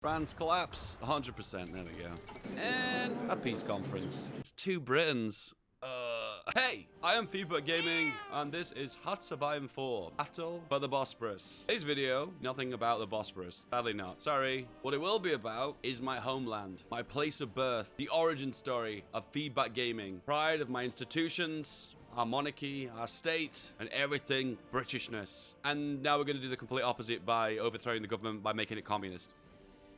France collapse, 100%. There we go. And a peace conference. It's 2 Britons. Hey, I am Feedbackgaming, and this is Hard to Survive 4, Battle for the Bosporus. Today's video, nothing about the Bosporus. Sadly not, sorry. What it will be about is my homeland, my place of birth, the origin story of Feedbackgaming, pride of my institutions, our monarchy, our state, and everything Britishness. And now we're going to do the complete opposite by overthrowing the government by making it communist.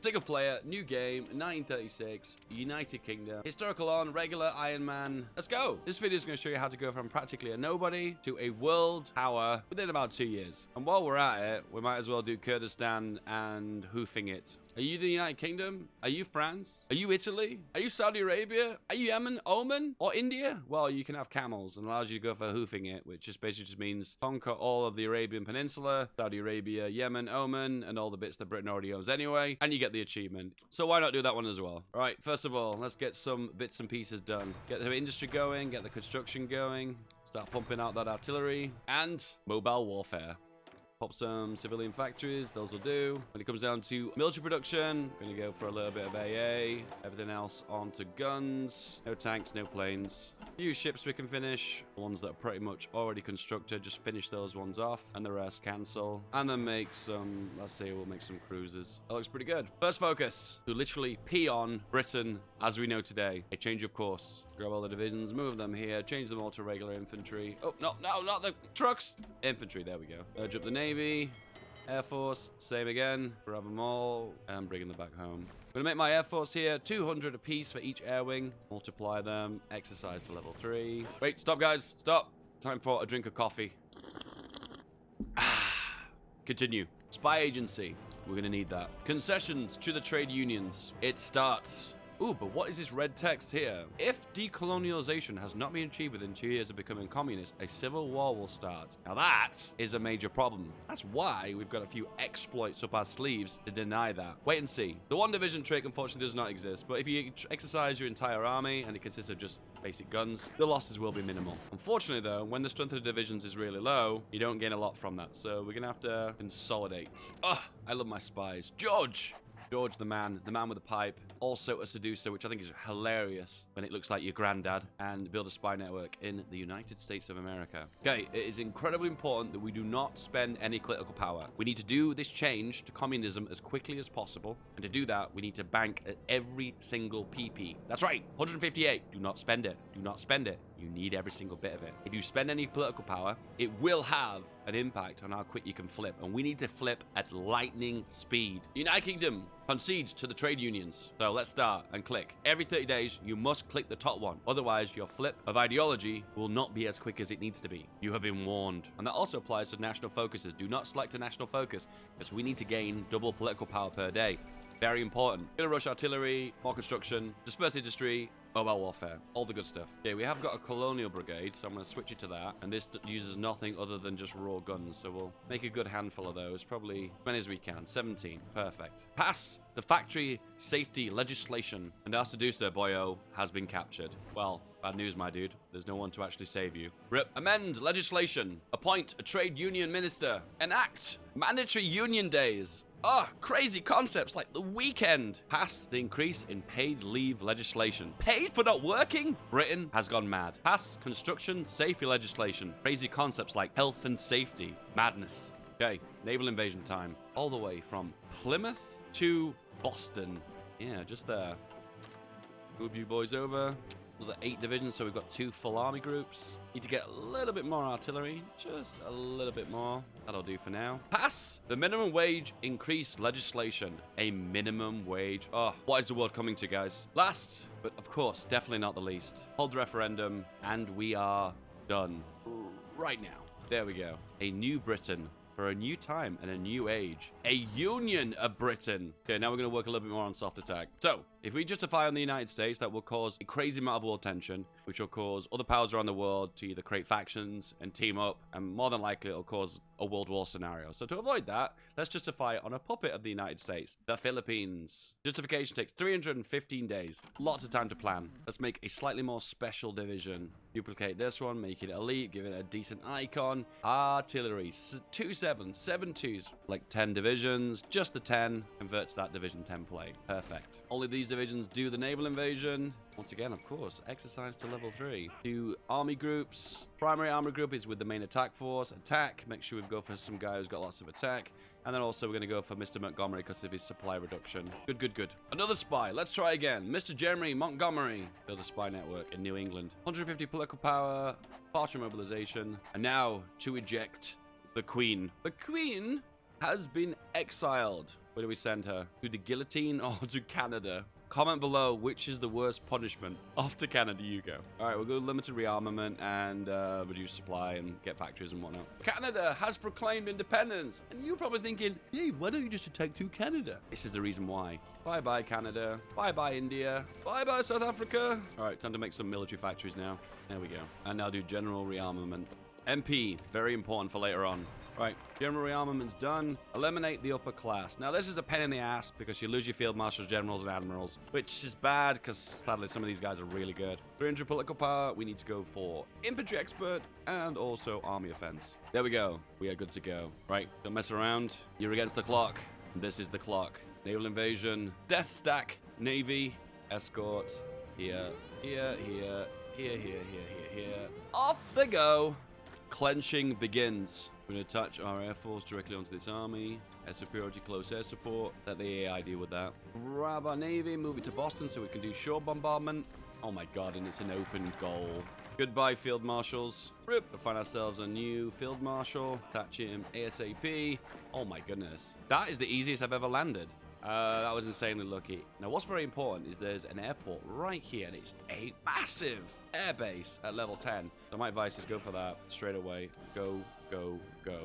Single player, new game, 1936, United Kingdom, historical on, regular Iron Man. Let's go. This video is going to show you how to go from practically a nobody to a world power within about 2 years. And while we're at it, we might as well do Kurdistan and Hoofing it. Are you the United Kingdom? Are you France? Are you Italy? Are you Saudi Arabia? Are you Yemen, Oman, or India? Well, you can have camels and allows you to go for hoofing it, which just basically just means conquer all of the Arabian Peninsula, Saudi Arabia, Yemen, Oman, and all the bits that Britain already owns anyway, and you get the achievement. So why not do that one as well? All right, first of all, let's get some bits and pieces done. Get the industry going, get the construction going, start pumping out that artillery, and mobile warfare. Pop some civilian factories, those will do. When it comes down to military production, I'm gonna go for a little bit of AA. Everything else onto guns. No tanks, no planes. A few ships we can finish. The ones that are pretty much already constructed, just finish those ones off, and the rest cancel. And then make some, let's say we'll make some cruisers. That looks pretty good. First focus, to literally pee on Britain as we know today. A change of course. Grab all the divisions, move them here, change them all to regular infantry. Oh, no, not the trucks. Infantry, there we go. Urge up the Navy, Air Force, same again. Grab them all and bring them back home. I'm gonna make my Air Force here, 200 apiece for each air wing. Multiply them, exercise to level 3. Wait, stop guys, stop. Time for a drink of coffee. Continue. Spy agency, we're gonna need that. Concessions to the trade unions. It starts. Ooh, but what is this red text here? If decolonization has not been achieved within 2 years of becoming communist, a civil war will start. Now that is a major problem. That's why we've got a few exploits up our sleeves to deny that. Wait and see. The one division trick unfortunately does not exist, but if you exercise your entire army and it consists of just basic guns, the losses will be minimal. Unfortunately though, when the strength of the divisions is really low, you don't gain a lot from that. So we're gonna have to consolidate. Ugh, I love my spies. George, the man with the pipe, also a seducer, which I think is hilarious when it looks like your granddad, and build a spy network in the United States of America. Okay, it is incredibly important that we do not spend any political power. We need to do this change to communism as quickly as possible, and to do that, we need to bank at every single PP. That's right, 158. Do not spend it. Do not spend it. You need every single bit of it. If you spend any political power, it will have an impact on how quick you can flip, and we need to flip at lightning speed. United Kingdom concedes to the trade unions. So let's start and click. Every 30 days, you must click the top one. Otherwise, your flip of ideology will not be as quick as it needs to be. You have been warned. And that also applies to national focuses. Do not select a national focus, because we need to gain double political power per day. Very important. Gonna rush artillery, more construction, disperse industry, mobile warfare, all the good stuff. Okay, we have got a Colonial Brigade, so I'm going to switch it to that. And this uses nothing other than just raw guns, so we'll make a good handful of those, probably as many as we can. 17, perfect. Pass the factory safety legislation, and our seducer, boyo, has been captured. Well, bad news, my dude. There's no one to actually save you. Rip. Amend legislation. Appoint a trade union minister. Enact mandatory union days. Crazy concepts like the weekend. Pass the increase in paid leave legislation. Paid for not working? Britain has gone mad. Pass construction safety legislation. Crazy concepts like health and safety. Madness. Okay, naval invasion time. All the way from Plymouth to Boston. Yeah, just there. Move you boys over. Another 8 divisions, so we've got 2 full army groups. Need to get a little bit more artillery, just a little bit more. That'll do for now. Pass the minimum wage increase legislation. A minimum wage. Oh, what is the world coming to, guys? Last, but of course, definitely not the least. Hold the referendum, and we are done. Right now. There we go. A new Britain. For a new time and a new age. A union of Britain. Okay, now we're going to work a little bit more on soft attack. So, if we justify on the United States, that will cause a crazy amount of world tension, which will cause other powers around the world to either create factions and team up, and more than likely it'll cause a world war scenario. So to avoid that, let's justify it on a puppet of the United States, the Philippines. Justification takes 315 days. Lots of time to plan. Let's make a slightly more special division. Duplicate this one, make it elite, give it a decent icon. Artillery, 2 7, 7 twos, like 10 divisions, just the 10, convert to that division template. Perfect. Only these divisions do the naval invasion. Once again, of course, exercise to level 3. Do army groups. Primary army group is with the main attack force. Attack, make sure we go for some guy who's got lots of attack. And then also we're going to go for Mr. Montgomery because of his supply reduction. Good, good, good. Another spy. Let's try again. Mr. Jeremy Montgomery. Build a spy network in New England. 150 political power, partial mobilization. And now to eject the Queen. The Queen has been exiled. Where do we send her? To the guillotine or to Canada? Comment below which is the worst punishment. Off to Canada you go. All right, we'll go limited rearmament and reduce supply and get factories and whatnot. Canada has proclaimed independence. And you're probably thinking, hey, why don't you just attack through Canada? This is the reason why. Bye-bye, Canada. Bye-bye, India. Bye-bye, South Africa. All right, time to make some military factories now. There we go. And now do general rearmament. MP, very important for later on. Right, general rearmament's done. Eliminate the upper class. Now, this is a pain in the ass because you lose your field marshals, generals, and admirals, which is bad because, sadly, some of these guys are really good. 300 political power, we need to go for infantry expert and also army offense. There we go. We are good to go. Right, don't mess around. You're against the clock. This is the clock. Naval invasion, death stack, navy, escort, here, here, here, here, here, here, here, here. Off they go. Clenching begins. We're going to touch our air force directly onto this army. Air superiority, close air support. Let the AI deal with that. Grab our navy, move it to Boston so we can do shore bombardment. Oh my god, and it's an open goal. Goodbye, field marshals. Rip. We'll find ourselves a new field marshal. Attach him ASAP. Oh my goodness. That is the easiest I've ever landed. That was insanely lucky. Now, what's very important is there's an airport right here, and it's a massive airbase at level 10. So my advice is go for that straight away. Go, go, go.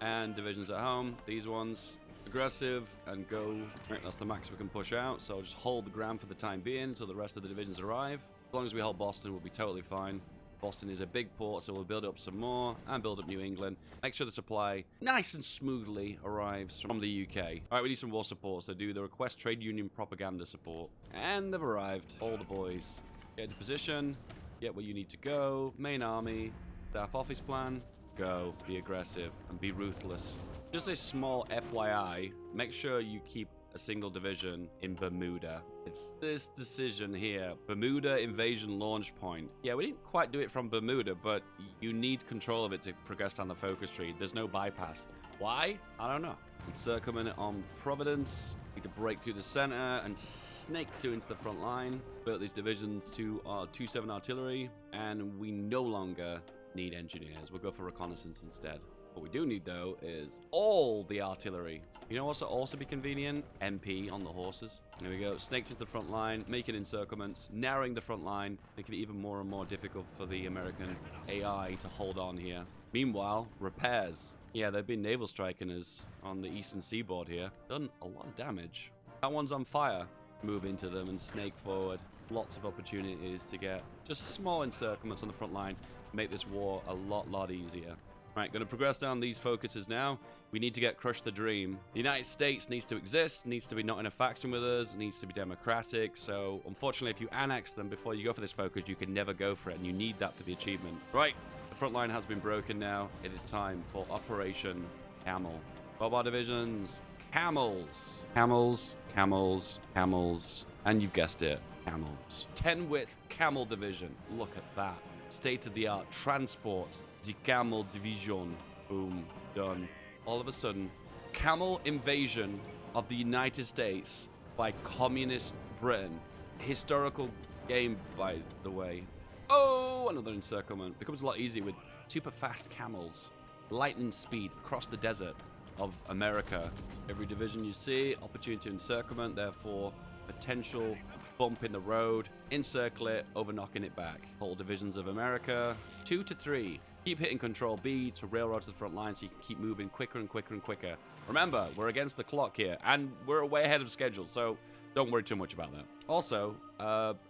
And divisions at home. These ones, aggressive and go. Right, that's the max we can push out. So just hold the ground for the time being until the rest of the divisions arrive. As long as we hold Boston, we'll be totally fine. Boston is a big port, so we'll build up some more and build up New England. Make sure the supply nice and smoothly arrives from the UK. All right, we need some war support, so do the request trade union propaganda support. And they've arrived. All the boys. Get into position. Get where you need to go. Main army. Staff office plan. Go. Be aggressive and be ruthless. Just a small FYI, make sure you keep a single division in Bermuda. It's this decision here. Bermuda invasion launch point. Yeah, we didn't quite do it from Bermuda, but you need control of it to progress down the focus tree. There's no bypass. Why? I don't know. Encirclement on Providence. Need to break through the center and snake through into the front line. Build these divisions to our 2-7 artillery, and we no longer need engineers. We'll go for reconnaissance instead. What we do need, though, is all the artillery. You know what's also be convenient? MP on the horses. There we go. Snaked into the front line, making encirclements, narrowing the front line, making it even more and more difficult for the American AI to hold on here. Meanwhile, repairs. Yeah, they've been naval striking us on the eastern seaboard here. Done a lot of damage. That one's on fire. Move into them and snake forward. Lots of opportunities to get just small encirclements on the front line. Make this war a lot easier. Right, going to progress down these focuses now. We need to get Crush the Dream. The United States needs to exist, needs to be not in a faction with us, needs to be democratic. So, unfortunately, if you annex them before you go for this focus, you can never go for it, and you need that for the achievement. Right, the front line has been broken now. It is time for Operation Camel. Bombard divisions, camels. Camels, camels, camels, and you've guessed it, camels. 10-width camel division. Look at that. State-of-the-art transport. The Camel Division. Boom. Done. All of a sudden, camel invasion of the United States by communist Britain. Historical game, by the way. Oh, another encirclement. Becomes a lot easier with super fast camels. Lightning speed across the desert of America. Every division you see, opportunity to encirclement, therefore potential bump in the road. Encircle it, over knocking it back. Whole divisions of America. 2 to 3. Keep hitting Control B to railroad to the front line so you can keep moving quicker and quicker and quicker. Remember, we're against the clock here, and we're way ahead of schedule, so don't worry too much about that. Also,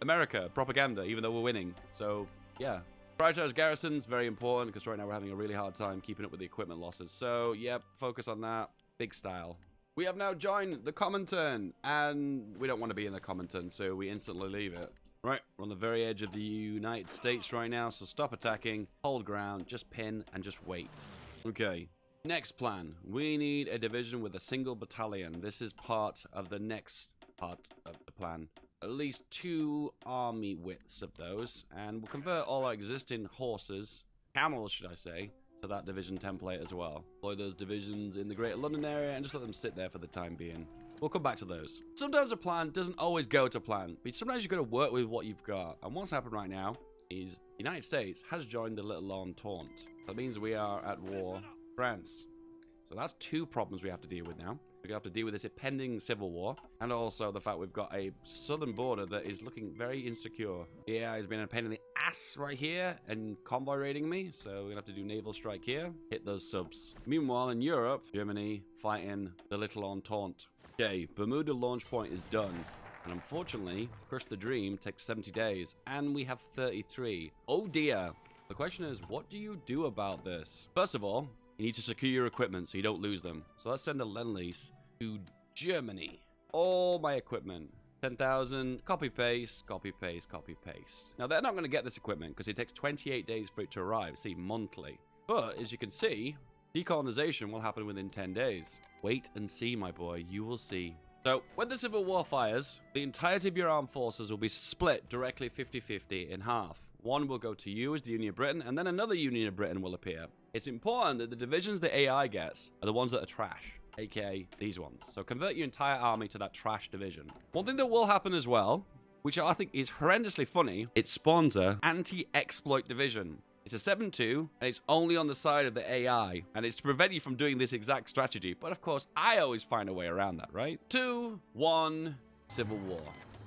America, propaganda, even though we're winning. So, yeah. Prioritize garrisons, very important, because right now we're having a really hard time keeping up with the equipment losses. So, yep, focus on that. Big style. We have now joined the Comintern, and we don't want to be in the Comintern, so we instantly leave it. Right, we're on the very edge of the United States right now, so stop attacking, hold ground, just pin, and just wait. Okay, Next plan. We need a division with a single battalion. This is part of the next part of the plan. At least 2 army widths of those. And we'll convert all our existing horses, camels should I say, to that division template as well. Deploy those divisions in the Greater London area and just let them sit there for the time being. We'll come back to those. Sometimes a plan doesn't always go to plan, but sometimes you've got to work with what you've got. And what's happened right now is the United States has joined the Little Entente. That means we are at war with France. So that's 2 problems we have to deal with now. We're going to have to deal with this impending civil war, and also the fact we've got a southern border that is looking very insecure. Yeah, he's been a pain in the ass right here and convoy raiding me, so we're going to have to do naval strike here, hit those subs. Meanwhile, in Europe, Germany fighting the Little Entente. Okay, Bermuda launch point is done, and unfortunately, Crush the Dream takes 70 days, and we have 33. Oh dear. The question is, what do you do about this? First of all, you need to secure your equipment so you don't lose them. So let's send a lend-lease to Germany. All my equipment. 10,000. Copy paste, copy paste, copy paste. Now they're not going to get this equipment because it takes 28 days for it to arrive. See, monthly. But as you can see, decolonization will happen within 10 days. Wait and see, my boy. You will see. So when the Civil War fires, the entirety of your armed forces will be split directly 50-50 in half. One will go to you as the Union of Britain, and then another Union of Britain will appear. It's important that the divisions the AI gets are the ones that are trash, aka these ones. So convert your entire army to that trash division. One thing that will happen as well, which I think is horrendously funny, it spawns a anti-exploit division. It's a 7-2, and it's only on the side of the AI, and it's to prevent you from doing this exact strategy. But of course, I always find a way around that, right? 2-1 Civil War.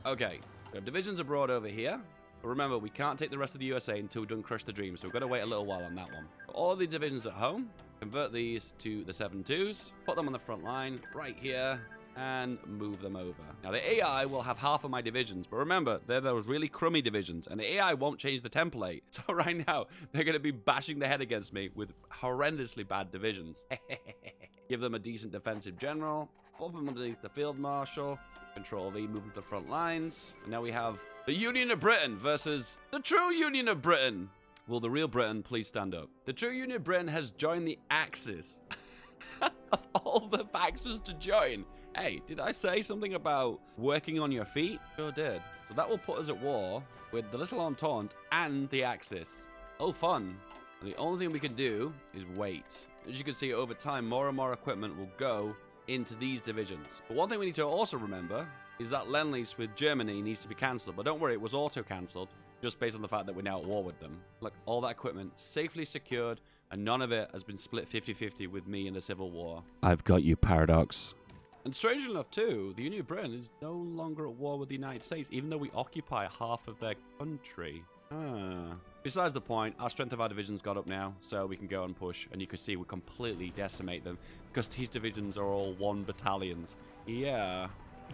Okay, we have divisions abroad over here. But remember, we can't take the rest of the USA until we've done Crush the Dream, so we've got to wait a little while on that one. All of the divisions at home, convert these to the 7-2s, put them on the front line right here, and move them over. Now, the AI will have half of my divisions, but remember, they're those really crummy divisions, and the AI won't change the template. So right now, they're going to be bashing their head against me with horrendously bad divisions. Give them a decent defensive general, put them underneath the field marshal, Control V, move them to the front lines, and now we have the Union of Britain versus the true Union of Britain. Will the real Britain please stand up? The true Union of Britain has joined the Axis. Of all the factions to join. Hey, did I say something about working on your feet? Sure did. So that will put us at war with the Little Entente and the Axis. Oh, fun. And the only thing we can do is wait. As you can see, over time, more and more equipment will go into these divisions. But one thing we need to also remember is that Lend-Lease with Germany needs to be cancelled. But don't worry, it was auto-cancelled, just based on the fact that we're now at war with them. Look, all that equipment safely secured, and none of it has been split 50-50 with me in the Civil War. I've got you, Paradox. And strangely enough, too, the Union of Britain is no longer at war with the United States, even though we occupy half of their country. Besides the point, our strength of our divisions got up now, so we can go and push, and you can see we completely decimate them, because these divisions are all 1 battalions. Yeah.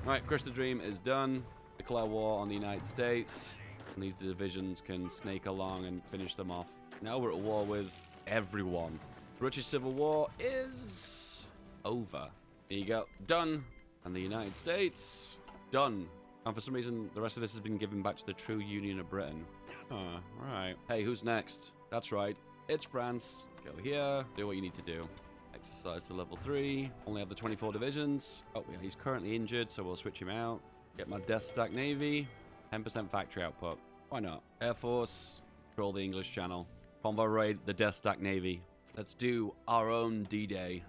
Right, Crush the Dream is done. Declare war on the United States, and these divisions can snake along and finish them off. Now we're at war with everyone. British Civil War is over. There you go. Done. And the United States, done. And for some reason, the rest of this has been given back to the true Union of Britain. Oh, right. Hey, who's next? That's right. It's France. Go here. Do what you need to do. Exercise to level 3. Only have the 24 divisions. Oh, yeah, he's currently injured, so we'll switch him out. Get my Death Stack Navy. 10% factory output. Why not? Air Force. Control the English Channel. Convoy raid the Death Stack Navy. Let's do our own D-Day.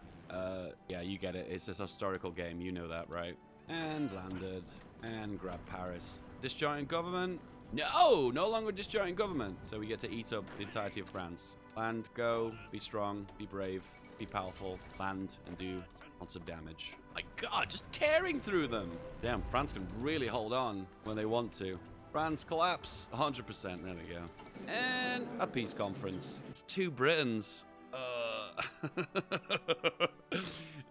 Yeah, you get it. It's a historical game. You know that, right? And landed. And grab Paris. Disjoint government. No! No longer disjoint government. So we get to eat up the entirety of France. Land, go, be strong, be brave, be powerful, land, and do lots of damage. My God, just tearing through them. Damn, France can really hold on when they want to. France collapse, 100%. There we go. And a peace conference. It's 2 Britons.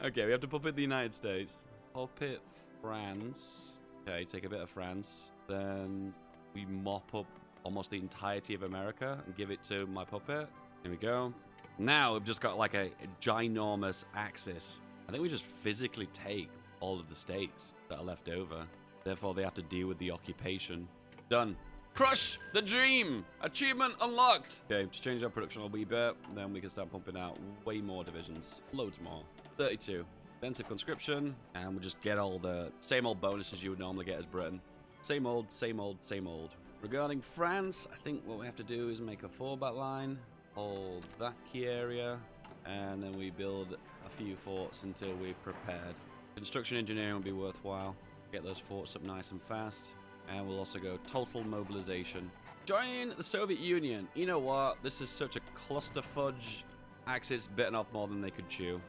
Okay, we have to puppet the United States. Puppet France. Okay, take a bit of France. Then we mop up almost the entirety of America and give it to my puppet. Here we go. Now we've just got like a ginormous axis. I think we just physically take all of the states that are left over. Therefore, they have to deal with the occupation. Done. Crush the dream. Achievement unlocked. Okay, to change our production a wee bit, then we can start pumping out way more divisions. Loads more. 32. Extensive conscription, and we'll just get all the same old bonuses you would normally get as Britain. Same old, same old, same old. Regarding France, I think what we have to do is make a fallback line, hold that key area, and then we build a few forts until we've prepared. Construction engineering will be worthwhile. Get those forts up nice and fast, and we'll also go total mobilization. Join the Soviet Union. You know what? This is such a cluster fudge. Axis bitten off more than they could chew.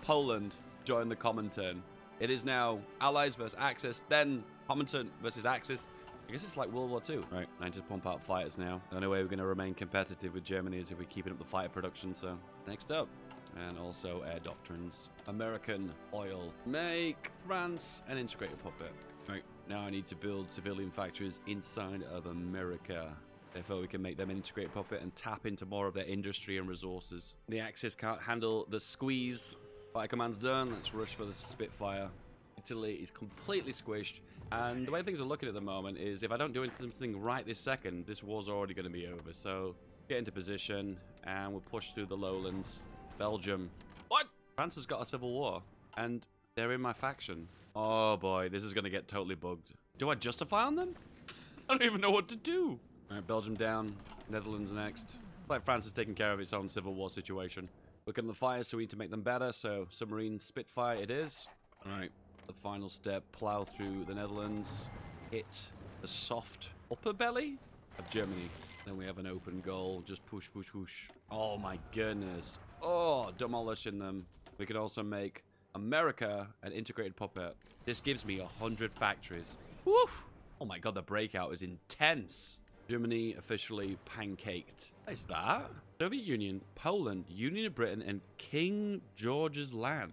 Poland joined the Comintern. It is now Allies versus Axis, then Comintern versus Axis. I guess it's like World War II. Right, I need to pump out fighters now. The only way we're going to remain competitive with Germany is if we're keeping up the fighter production. So, next up. And also air doctrines. American oil. Make France an integrated puppet. Right, now I need to build civilian factories inside of America. Therefore, we can make them an integrated puppet and tap into more of their industry and resources. The Axis can't handle the squeeze. Fire command's done. Let's rush for the Spitfire. Italy is completely squished. And the way things are looking at the moment is if I don't do anything right this second, this war's already going to be over. So, get into position and we'll push through the lowlands. Belgium. What? France has got a civil war. And they're in my faction. Oh boy, this is going to get totally bugged. Do I justify on them? I don't even know what to do. Alright, Belgium down. Netherlands next. Like France is taking care of its own civil war situation. Look at the fire, so we need to make them better. So, submarine Spitfire it is. Alright, the final step. Plow through the Netherlands. Hit the soft upper belly of Germany. Then we have an open goal. Just push, push, push. Oh my goodness. Oh, demolishing them. We can also make America an integrated puppet. This gives me 100 factories. Woo! Oh my god, the breakout is intense. Germany officially pancaked. What is that? Soviet Union, Poland, Union of Britain, and King George's land.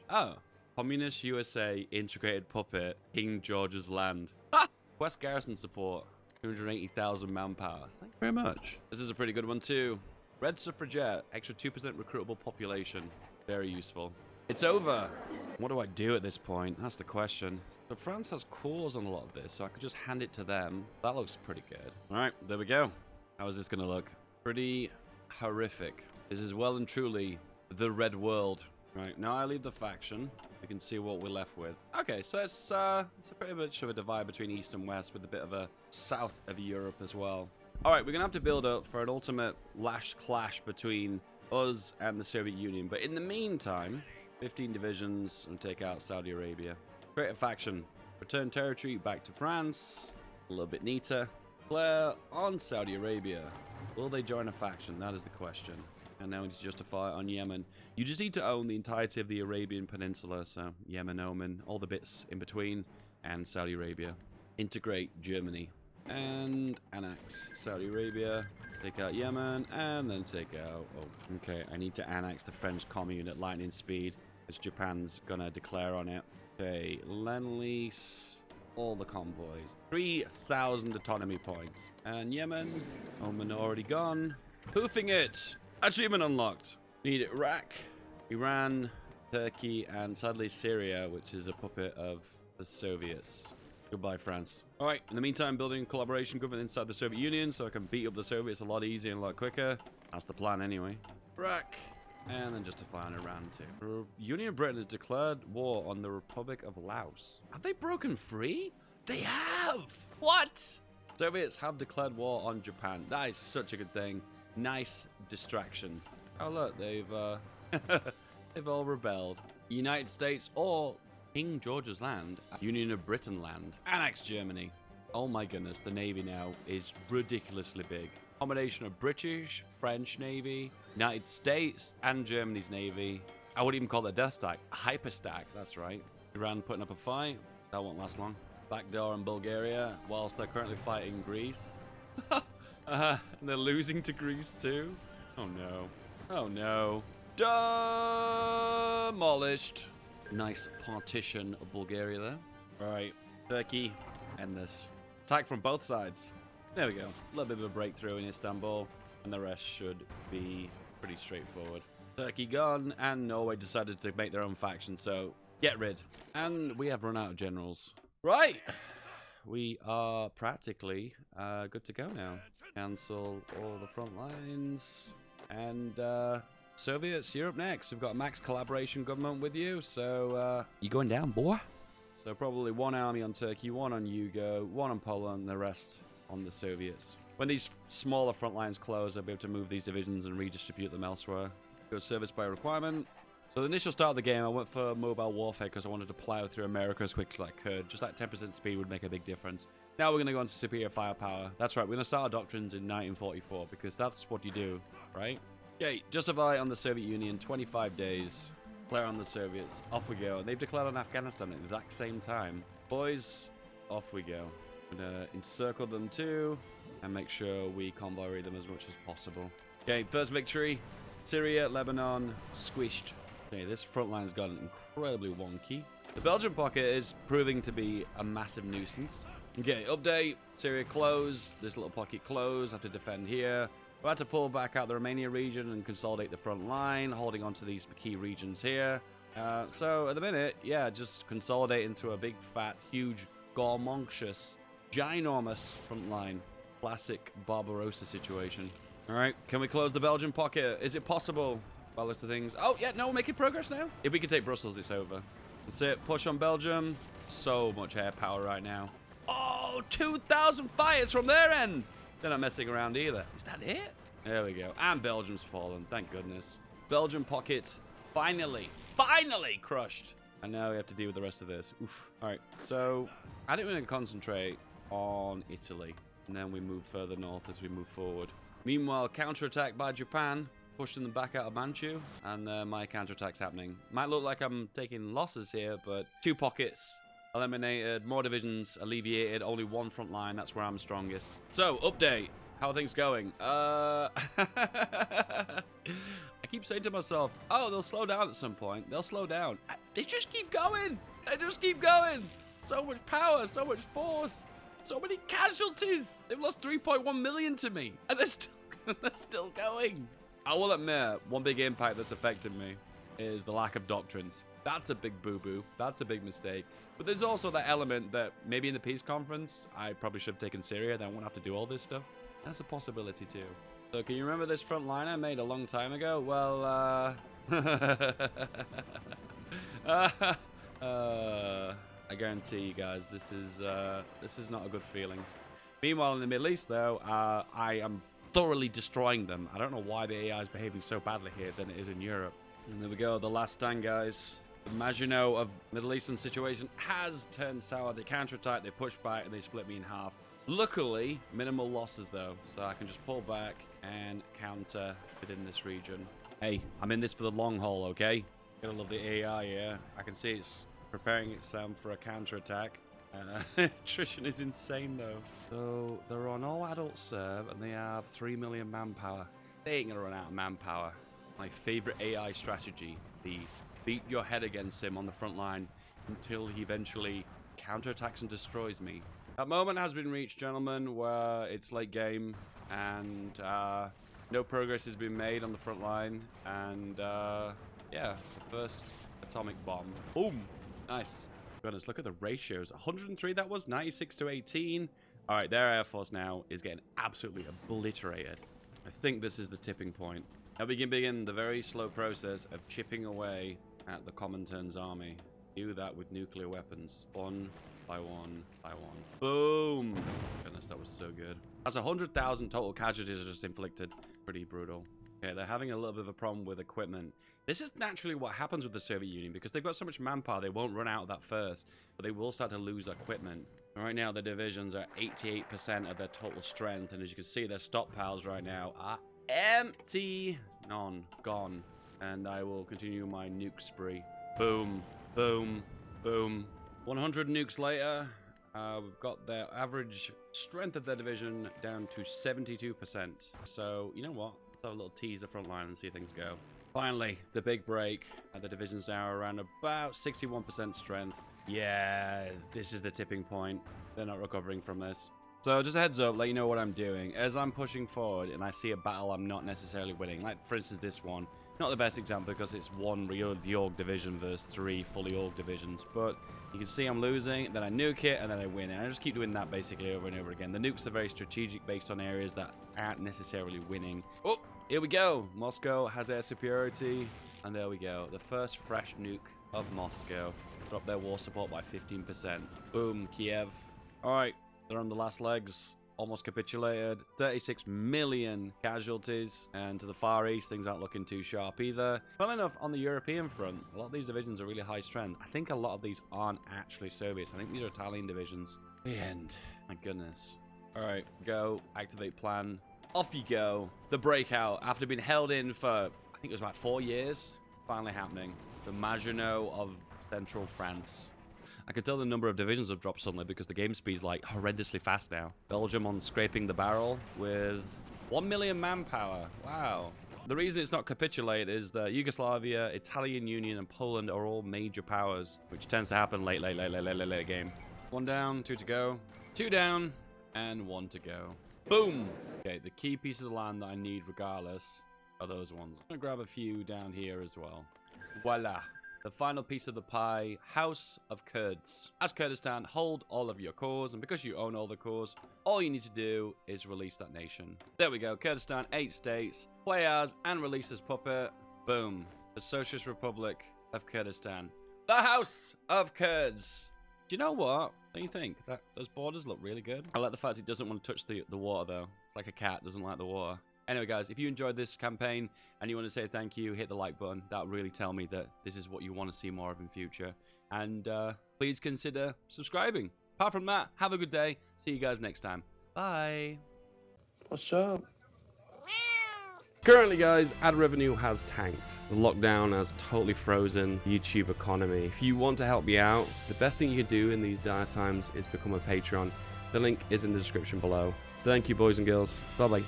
Oh. Communist USA integrated puppet, King George's land. Ha! West Garrison support. 280,000 manpower. Thank you very much. This is a pretty good one too. Red Suffragette, extra 2% recruitable population. Very useful. It's over. What do I do at this point? That's the question. So France has cores on a lot of this, so I could just hand it to them. That looks pretty good. All right, there we go. How is this going to look? Pretty horrific. This is well and truly the Red World. Right, now I leave the faction. We can see what we're left with. Okay, so it's pretty much of a divide between East and West with a bit of a south of Europe as well. All right, we're going to have to build up for an ultimate last clash between us and the Soviet Union. But in the meantime, 15 divisions and take out Saudi Arabia. Create a faction. Return territory back to France. A little bit neater. Declare on Saudi Arabia. Will they join a faction? That is the question. And now we need to justify on Yemen. You just need to own the entirety of the Arabian Peninsula. So Yemen, Oman, all the bits in between, and Saudi Arabia. Integrate Germany. And annex Saudi Arabia. Take out Yemen, and then take out... Oh, okay. I need to annex the French commune at lightning speed, which Japan's gonna declare on it. Okay, Lend-Lease, all the convoys. 3,000 autonomy points. And Yemen, Oman already gone. Hoofing it! Achievement unlocked. Need Iraq, Iran, Turkey, and sadly Syria, which is a puppet of the Soviets. Goodbye, France. All right, in the meantime, building collaboration government inside the Soviet Union so I can beat up the Soviets a lot easier and a lot quicker. That's the plan anyway. Iraq. And then justify on Iran too. Union of Britain has declared war on the Republic of Laos. Have they broken free? They have! What? Soviets have declared war on Japan. That is such a good thing. Nice distraction. Oh look, they've they've all rebelled. United States or King George's land, Union of Britain land, annex Germany. Oh my goodness, the Navy now is ridiculously big. Combination of British, French Navy, United States, and Germany's Navy. I wouldn't even call it a death stack, a hyper stack, that's right. Iran putting up a fight. That won't last long. Backdoor in Bulgaria, whilst they're currently fighting Greece. And they're losing to Greece too. Oh no. Oh no. Demolished. Nice partition of Bulgaria there. Alright, Turkey, end this. Attack from both sides. There we go. A little bit of a breakthrough in Istanbul, and the rest should be pretty straightforward. Turkey gone, and Norway decided to make their own faction, so get rid. And we have run out of generals. Right. we are practically good to go now. Cancel all the front lines. And Soviets, you're up next. We've got a max collaboration government with you. So you're going down, boy. So probably one army on Turkey, one on Yugo, one on Poland, and the rest on the Soviets. When these smaller front lines close, I'll be able to move these divisions and redistribute them elsewhere. Go service by requirement. So the initial start of the game, I went for mobile warfare because I wanted to plow through America as quick as I could. Just that 10% speed would make a big difference. Now we're going to go on to superior firepower. That's right, we're going to start our doctrines in 1944 because that's what you do, right? Okay, justify on the Soviet Union, 25 days. Declare on the Soviets, off we go. And they've declared on Afghanistan at the exact same time. Boys, off we go. I'm going to encircle them too and make sure we convoy them as much as possible. Okay, first victory. Syria, Lebanon, squished. Okay, this front line's gotten incredibly wonky. The Belgian pocket is proving to be a massive nuisance. Okay, update. Syria closed. This little pocket closed. Have to defend here. We'll have to pull back out the Romania region and consolidate the front line, holding on to these key regions here. So at the minute, yeah, just consolidate into a big, fat, huge, gormontious, ginormous front line. Classic Barbarossa situation. All right, can we close the Belgian pocket? Is it possible? By the list of things. Oh, yeah, no, we're making progress now. If we can take Brussels, it's over. That's it. Push on Belgium. So much air power right now. Oh, 2,000 fighters from their end. They're not messing around either. Is that it? There we go. And Belgium's fallen. Thank goodness. Belgian pocket finally crushed. And now we have to deal with the rest of this. Oof. All right, so I think we're going to concentrate on Italy. And then we move further north as we move forward. Meanwhile, counterattack by Japan. Pushing them back out of Manchu. And my counterattack's happening. Might look like I'm taking losses here, but 2 pockets eliminated, more divisions alleviated, only 1 front line. That's where I'm strongest. So, update. How are things going? I keep saying to myself, oh, they'll slow down at some point. They'll slow down. They just keep going. They just keep going. So much power, so much force, so many casualties. They've lost 3.1 million to me, and they're still going. I will admit, one big impact that's affected me is the lack of doctrines. That's a big boo-boo. That's a big mistake. But there's also that element that maybe in the peace conference, I probably should have taken Syria. Then I won't have to do all this stuff. That's a possibility too. So can you remember this front line I made a long time ago? Well, I guarantee you guys, this is not a good feeling. Meanwhile, in the Middle East, though, I am thoroughly destroying them. I don't know why the AI is behaving so badly here than it is in Europe. And there we go, the last stand, guys. The Maginot of Middle Eastern situation has turned sour. They counterattack, they push back, and they split me in half. Luckily, minimal losses though, so I can just pull back and counter within this region. Hey, I'm in this for the long haul, okay? Gotta love the AI, yeah. I can see it's preparing itself for a counterattack. Attrition is insane though. So they're on all adult serve and they have 3 million manpower. They ain't gonna run out of manpower. My favorite AI strategy, the beat your head against him on the front line until he eventually counterattacks and destroys me. That moment has been reached, gentlemen, where it's late game and no progress has been made on the front line. And yeah, the first atomic bomb. Boom. Nice. Goodness, look at the ratios. 103 that was, 96 to 18. All right, their air force now is getting absolutely obliterated. I think this is the tipping point. Now we can begin the very slow process of chipping away at the Comintern's army. Do that with nuclear weapons. One by one by one. Boom! Goodness, that was so good. That's 100,000 total casualties are just inflicted. Pretty brutal. Okay, they're having a little bit of a problem with equipment. This is naturally what happens with the Soviet Union because they've got so much manpower, they won't run out of that first, but they will start to lose equipment. Right now, the divisions are 88% of their total strength, and as you can see, their stockpiles right now are empty. None. Gone. And I will continue my nuke spree. Boom. Boom. Boom. 100 nukes later, we've got their average strength of their division down to 72%. So, you know what? Let's have a little teaser front line and see things go. Finally, the big break. The division's now around about 61% strength. Yeah, this is the tipping point. They're not recovering from this. So just a heads up, let you know what I'm doing. As I'm pushing forward and I see a battle I'm not necessarily winning, like for instance this one, Not the best example because it's one the org division versus 3 fully org divisions. But you can see I'm losing, then I nuke it, and then I win. And I just keep doing that basically over and over again. The nukes are very strategic based on areas that aren't necessarily winning. Oh, here we go. Moscow has air superiority. And there we go. The first fresh nuke of Moscow. Drop their war support by 15%. Boom, Kiev. All right, they're on the last legs. Almost capitulated. 36 million casualties. And to the Far East, things aren't looking too sharp either. Funnily enough, on the European front, a lot of these divisions are really high strength. I think a lot of these aren't actually Soviets. I think these are Italian divisions. The end. My goodness. All right, go. Activate plan. Off you go. The breakout, after being held in for, I think it was about 4 years, finally happening. The Maginot of Central France. I can tell the number of divisions have dropped suddenly because the game speed's like horrendously fast now. Belgium on scraping the barrel with 1 million manpower. Wow. The reason it's not capitulated is that Yugoslavia, Italian Union, and Poland are all major powers, which tends to happen late game. 1 down, 2 to go. 2 down, and 1 to go. Boom! Okay, the key pieces of land that I need regardless are those ones. I'm gonna grab a few down here as well. Voila. The final piece of the pie, House of Kurds. As Kurdistan, hold all of your cores, and because you own all the cores, all you need to do is release that nation. There we go, Kurdistan, 8 states, play as and release as puppet. Boom. The Socialist Republic of Kurdistan. The House of Kurds. Do you know what? Don't you think? Those borders look really good. I like the fact it doesn't want to touch the water, though. It's like a cat, doesn't like the water. Anyway, guys, if you enjoyed this campaign and you want to say thank you, hit the like button. That will really tell me that this is what you want to see more of in future. And please consider subscribing. Apart from that, have a good day. See you guys next time. Bye. What's up? Currently, guys, ad revenue has tanked. The lockdown has totally frozen the YouTube economy. If you want to help me out, the best thing you can do in these dire times is become a Patreon. The link is in the description below. Thank you, boys and girls. Bye-bye.